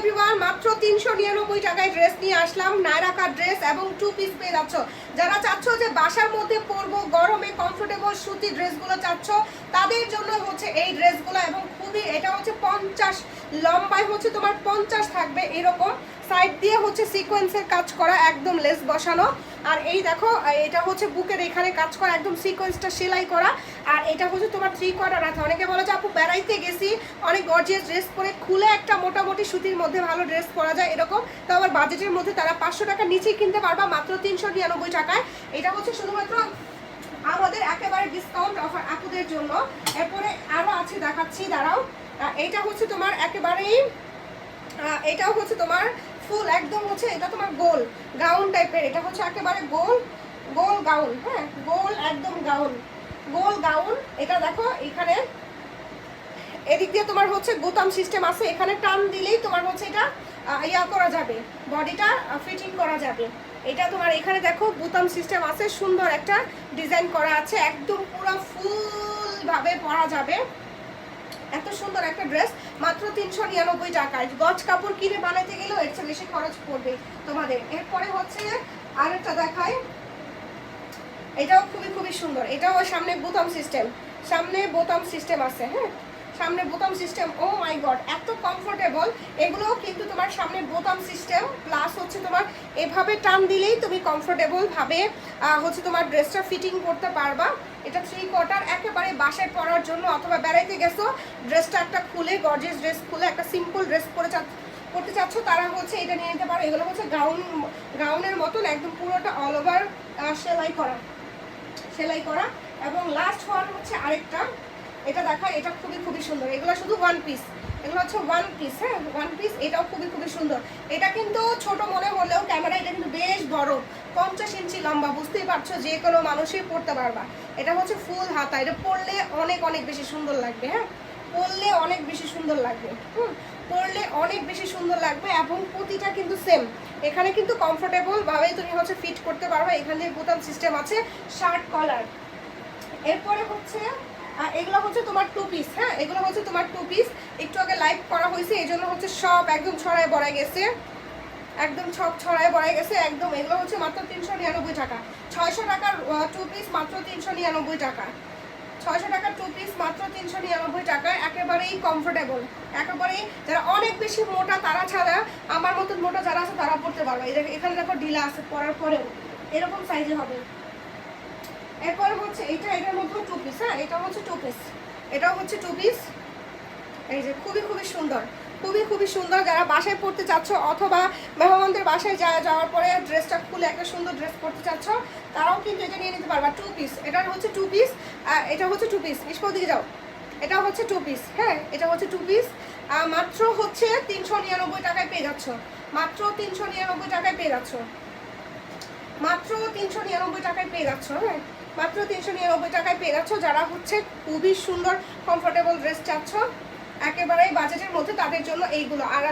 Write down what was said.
Everyone, মাত্র 399 টাকায় dress নিয়ে আসলাম। নায়রা কাট ড্রেস এবং 2 পিস পেয়ে যাচ্ছ। যারা চাচ্ছ যে বাসার মধ্যে পরবো, গরমে কমফোর্টেবল সুতি ড্রেসগুলো চাচ্ছ, তাদের জন্য হচ্ছে এই ড্রেসগুলো। এবং খুবই এটা হচ্ছে 50 লম্বায় হচ্ছে তোমার 50 থাকবে এরকম। সাইড দিয়ে হচ্ছে সিকোয়েন্সের কাজ করা, একদম লেস বসানো। আর এই দেখো, এটা হচ্ছে বুকের এখানে কাজ করা, একদম সিকোয়েন্সটা সেলাই করা। আর এটা হচ্ছে তোমার 3/4 হাতা। অনেকে বলে যে আপু বেড়াইতে গেছি, অনেক গর্জিয়াস ড্রেস পরে খুলে একটা মোটামুটি সুতির মধ্যে ভালো ড্রেস পরা যায় এরকম, তো আমার বাজেটের মধ্যে তারা 500 টাকার নিচেই কিনতে পারবা মাত্র 399 টাকায়। এটা হচ্ছে শুধুমাত্র আমাদের একেবারে ডিসকাউন্ট অফার আপুদের জন্য। এরপরে আরও আছে, দেখাচ্ছি, দাঁড়াও। এটা হচ্ছে তোমার একেবারেই, এটাও হচ্ছে তোমার ফুল একদম হচ্ছে, এটা তোমার গোল গাউন টাইপের। এটা হচ্ছে একেবারে গোল গোল গাউন, হ্যাঁ, গোল একদম গাউন, গোল গাউন। এটা দেখো এখানে এদিক দিয়ে তোমার হচ্ছে বোতাম সিস্টেম আছে, এখানে টান দিলেই তোমার হচ্ছে এটা ইয়া করা যাবে, বডিটা ফিটিং করা যাবে। এটা তোমার এখানে দেখো বোতাম সিস্টেম আছে, সুন্দর একটা ডিজাইন করা আছে, একদম পুরো ফুলভাবে পরা যাবে। এত সুন্দর একটা ড্রেস মাত্র 399 টাকায়। গজ কাপড় কিনে বানাইতে গেলেও এর চেয়ে বেশি খরচ পড়বে তোমাদের। এরপরে হচ্ছে আরেকটা দেখাই, এটাও খুবই সুন্দর। এটাও সামনে বোতাম সিস্টেম, সামনে বোতাম সিস্টেম আছে, হ্যাঁ, সামনে বোতাম সিস্টেম। ও মাই গড, এত কমফোর্টেবল। এগুলোও কিন্তু তোমার সামনে বোতাম সিস্টেম, প্লাস হচ্ছে তোমার এভাবে টান দিলেই তুমি কমফোর্টেবল ভাবে হচ্ছে তোমার ড্রেসটা ফিটিং করতে পারবা। এটা 3/4, একেবারে বাসায় পরার জন্য, অথবা বেড়াইতে গেছো ড্রেসটা একটা খুলে, গর্জিয়াস ড্রেস খুলে একটা সিম্পল ড্রেস পরতে চাচ্ছ, তারা হচ্ছে এটা নিয়ে নিতে পারো। এগুলো হচ্ছে গাউনের মতন একদম পুরোটা অল ওভার সেলাই করা। এবং লাস্ট ওয়ান হচ্ছে আরেকটা, এটা দেখা, এটা খুবই সুন্দর। এগুলো শুধু ওয়ান পিস, এগুলো হচ্ছে ওয়ান পিস, হ্যাঁ, ওয়ান পিস। এটাও খুবই সুন্দর। এটা কিন্তু ছোট মনে হলেও ক্যামেরা এটা কিন্তু বেশ বড়, 50 ইঞ্চি লম্বা, বুঝতেই পারছো, যে কোনো মানুষই পরতে পারবা। এটা হচ্ছে ফুল হাতা, এটা পরলে অনেক বেশি সুন্দর লাগবে, হ্যাঁ, পরলে অনেক বেশি সুন্দর লাগবে, পরলে অনেক বেশি সুন্দর লাগবে। এবং প্রতিটা কিন্তু সেম, এখানে কিন্তু কমফোর্টেবল ভাবেই তুমি হচ্ছে ফিট করতে পারবে। এখানে বোতাম সিস্টেম আছে, শার্ট কলার। এরপরে হচ্ছে এগুলো হচ্ছে তোমার 2 পিস, হ্যাঁ, এগুলো হচ্ছে তোমার 2 পিস। একটু আগে লাইভ করা হয়েছে, এই জন্য হচ্ছে সব একদম ছড়ায় বড়ায় গেছে, একদম সব ছড়ায় বড়ায় গেছে একদম। এগুলো হচ্ছে মাত্র 399 টাকা। 600 টাকার 2 পিস মাত্র 399 টাকা। 600 টাকার 2 পিস মাত্র 399 টাকা। একেবারেই কমফোর্টেবল, একেবারেই যারা অনেক বেশি মোটা তারা ছাড়া, আমার মতন মোটা যারা আছে তারা পরতে পারবে। এখানে দেখো ঢিলা আছে, পরার পরেও এরকম সাইজে হবে। এরপর হচ্ছে এটার মধ্যে 2 পিস, হ্যাঁ, এটা হচ্ছে 2 পিস, এটাও হচ্ছে 2 পিস। এই যে খুবই সুন্দর, খুবই সুন্দর। যারা বাসায় পরতে চাচ্ছ, অথবা মেহমানদের বাসায় যাওয়ার পরে ড্রেসটা খুলে একটা সুন্দর ড্রেস পরতে চাচ্ছ, তারাও কিন্তু এটা নিয়ে নিতে পারবা। 2 পিস, এটার হচ্ছে 2 পিস, এটা হচ্ছে 2 পিস। নিষ্পদ দিকে যাও, এটা হচ্ছে 2 পিস, হ্যাঁ, এটা হচ্ছে 2 পিস। মাত্র হচ্ছে 399 টাকায় পেয়ে যাচ্ছ, মাত্র 399 টাকায় পেয়ে যাচ্ছ, মাত্র 399 টাকায় পেয়ে যাচ্ছ, হ্যাঁ, মাত্র 399 টাকায় পেয়ে যাচ্ছ। যারা হচ্ছে খুবই সুন্দর কমফোর্টেবল ড্রেস চাচ্ছ একেবারেই বাজেটের মধ্যে, তাদের জন্য এইগুলো। আর